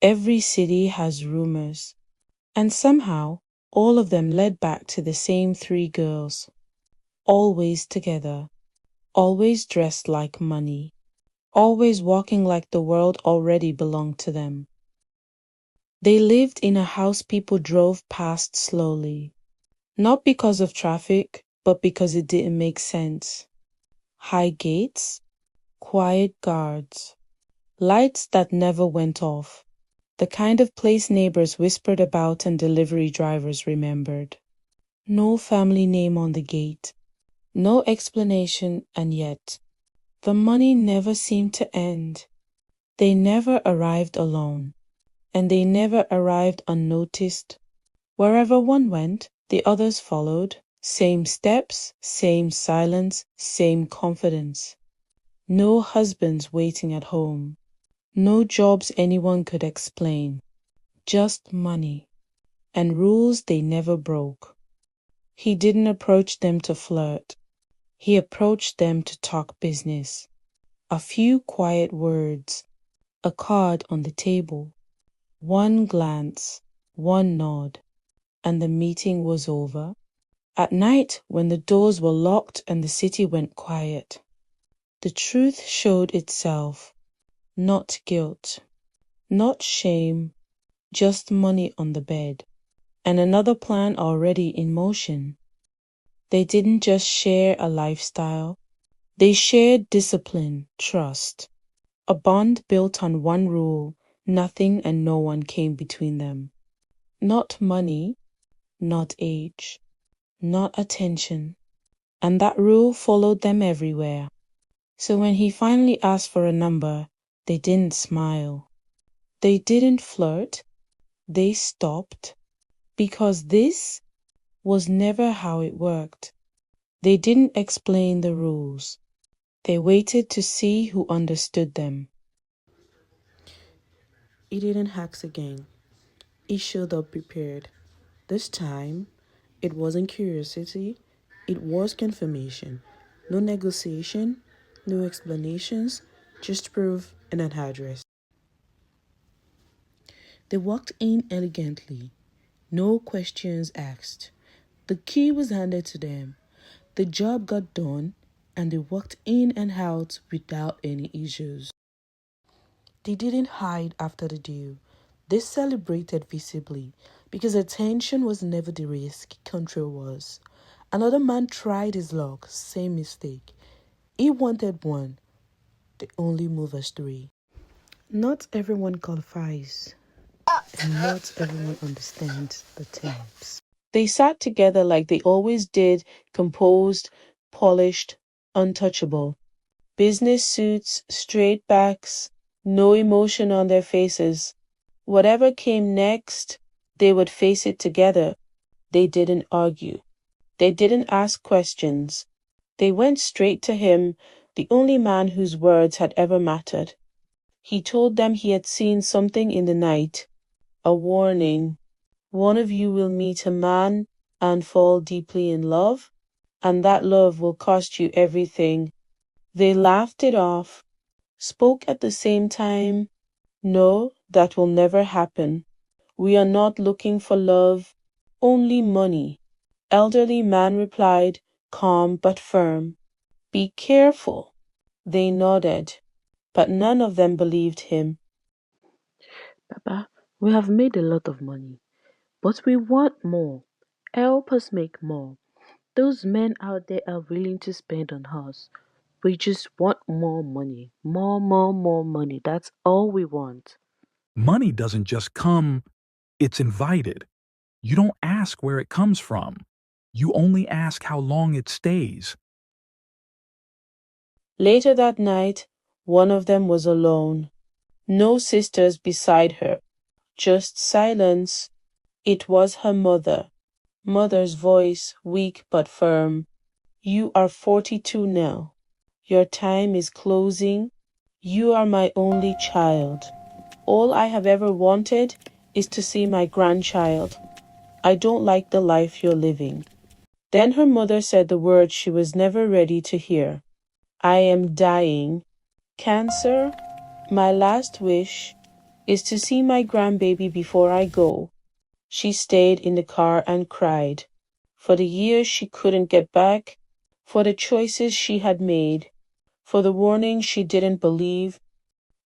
Every city has rumors, and somehow all of them led back to the same three girls, always together, always dressed like money, always walking like the world already belonged to them. They lived in a house people drove past slowly, not because of traffic, but because it didn't make sense. High gates, quiet guards, lights that never went off, the kind of place neighbors whispered about and delivery drivers remembered. No family name on the gate, no explanation, and yet the money never seemed to end. They never arrived alone, and they never arrived unnoticed. Wherever one went, the others followed. Same steps, same silence, same confidence. No husbands waiting at home. No jobs anyone could explain. Just money. And rules they never broke. He didn't approach them to flirt. He approached them to talk business. A few quiet words, a card on the table, one glance, one nod, and the meeting was over. At night, when the doors were locked and the city went quiet, the truth showed itself. Not guilt, not shame, just money on the bed, and another plan already in motion. They didn't just share a lifestyle, they shared discipline, trust, a bond built on one rule: nothing and no one came between them. Not money, not age, not attention, and that rule followed them everywhere. So when he finally asked for a number, they didn't smile. They didn't flirt. They stopped. Because this was never how it worked. They didn't explain the rules. They waited to see who understood them. He didn't ask again. He showed up prepared. This time, it wasn't curiosity, it was confirmation. No negotiation, no explanations, just proof and an address. They walked in elegantly, no questions asked. The key was handed to them. The job got done, and they walked in and out without any issues. They didn't hide after the deal. They celebrated visibly, because attention was never the risk, control was. Another man tried his luck, same mistake. He wanted one, they only move as three. Not everyone qualifies, and not everyone understands the terms. They sat together like they always did, composed, polished, untouchable. Business suits, straight backs, no emotion on their faces. Whatever came next, they would face it together. They didn't argue. They didn't ask questions. They went straight to him, the only man whose words had ever mattered. He told them he had seen something in the night, a warning. One of you will meet a man and fall deeply in love, and that love will cost you everything. They laughed it off, spoke at the same time. No, that will never happen. We are not looking for love, only money. Elderly man replied, calm but firm. Be careful. They nodded, but none of them believed him. Papa, we have made a lot of money, but we want more. Help us make more. Those men out there are willing to spend on us. We just want more money. More money. That's all we want. Money doesn't just come, it's invited. You don't ask where it comes from. You only ask how long it stays. Later that night, one of them was alone. No sisters beside her. Just silence. It was her mother. Mother's voice, weak but firm. You are 42 now. Your time is closing. You are my only child. All I have ever wanted is to see my grandchild. I don't like the life you're living. Then her mother said the word she was never ready to hear. I am dying. Cancer? My last wish? is to see my grandbaby before I go. She stayed in the car and cried. For the years she couldn't get back, for the choices she had made, for the warnings she didn't believe,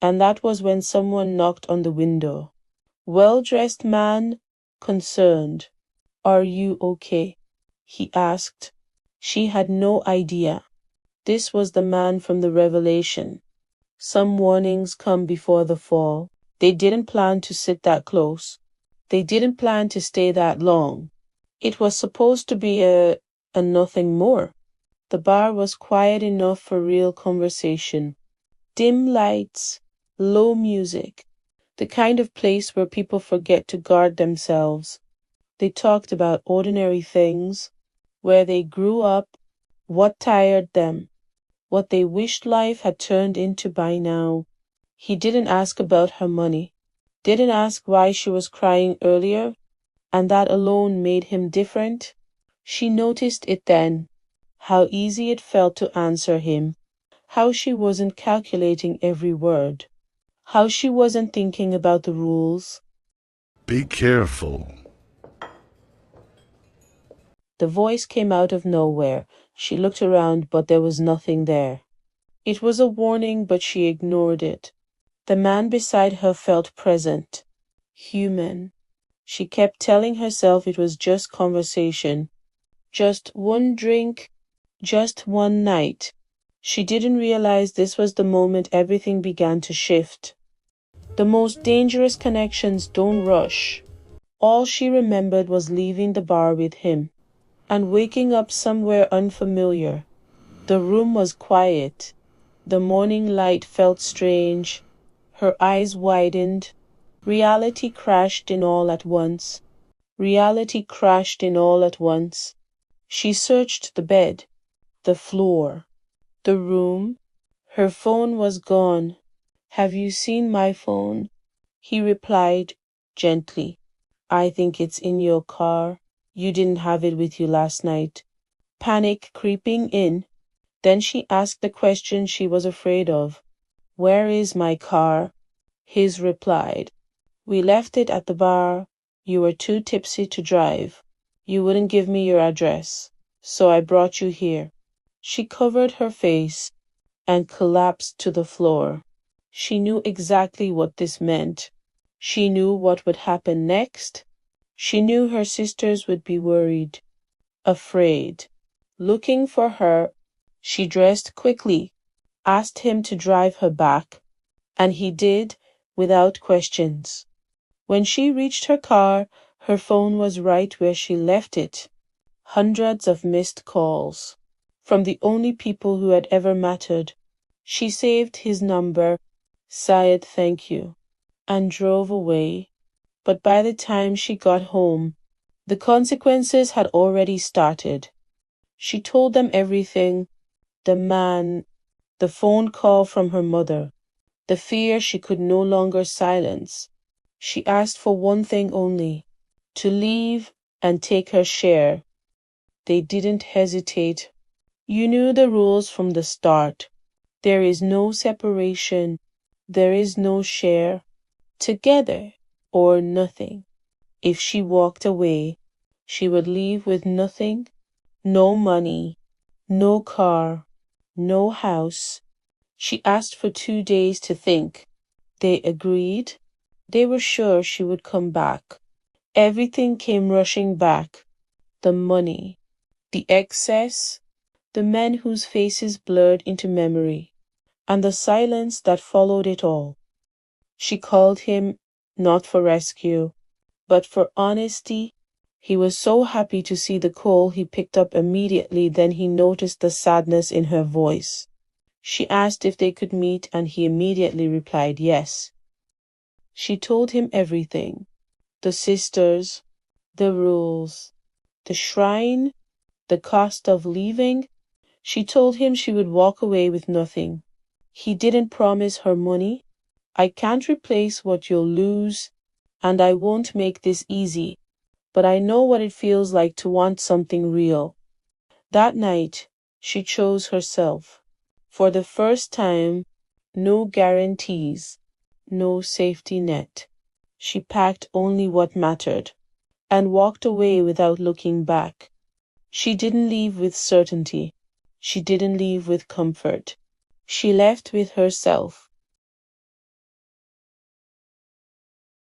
and that was when someone knocked on the window. Well-dressed man, concerned. Are you okay? He asked. She had no idea. This was the man from the Revelation. Some warnings come before the fall. They didn't plan to sit that close. They didn't plan to stay that long. It was supposed to be a nothing more. The bar was quiet enough for real conversation. Dim lights, low music, the kind of place where people forget to guard themselves. They talked about ordinary things, where they grew up, what tired them, what they wished life had turned into by now. He didn't ask about her money, didn't ask why she was crying earlier, and that alone made him different. She noticed it then, how easy it felt to answer him, how she wasn't calculating every word, how she wasn't thinking about the rules. Be careful. The voice came out of nowhere. She looked around, but there was nothing there. It was a warning, but she ignored it. The man beside her felt present, human. She kept telling herself it was just conversation, just one drink, just one night. She didn't realize this was the moment everything began to shift. The most dangerous connections don't rush. All she remembered was leaving the bar with him and waking up somewhere unfamiliar. The room was quiet. The morning light felt strange. Her eyes widened. Reality crashed in all at once. Reality crashed in all at once. She searched the bed, the floor, the room. Her phone was gone. Have you seen my phone? He replied gently. I think it's in your car. You didn't have it with you last night. Panic creeping in. Then she asked the question she was afraid of. Where is my car? His replied. We left it at the bar. You were too tipsy to drive. You wouldn't give me your address, so I brought you here. She covered her face and collapsed to the floor. She knew exactly what this meant. She knew what would happen next. She knew her sisters would be worried, afraid, looking for her. She dressed quickly, asked him to drive her back, and he did without questions. When she reached her car, her phone was right where she left it. Hundreds of missed calls from the only people who had ever mattered. She saved his number, sighed thank you, and drove away. But by the time she got home, the consequences had already started. She told them everything, the man, the phone call from her mother, the fear she could no longer silence. She asked for one thing only, to leave and take her share. They didn't hesitate. You knew the rules from the start. There is no separation. There is no share. Together or nothing. If she walked away, she would leave with nothing, no money, no car, no house. She asked for 2 days to think. They agreed. They were sure she would come back. Everything came rushing back. The money, the excess, the men whose faces blurred into memory, and the silence that followed it all. She called him, not for rescue, but for honesty. He was so happy to see the call he picked up immediately, then he noticed the sadness in her voice. She asked if they could meet, and he immediately replied yes. She told him everything, the sisters, the rules, the shrine, the cost of leaving. She told him she would walk away with nothing. He didn't promise her money. I can't replace what you'll lose, and I won't make this easy, but I know what it feels like to want something real. That night, she chose herself. For the first time, no guarantees, no safety net. She packed only what mattered and walked away without looking back. She didn't leave with certainty. She didn't leave with comfort. She left with herself,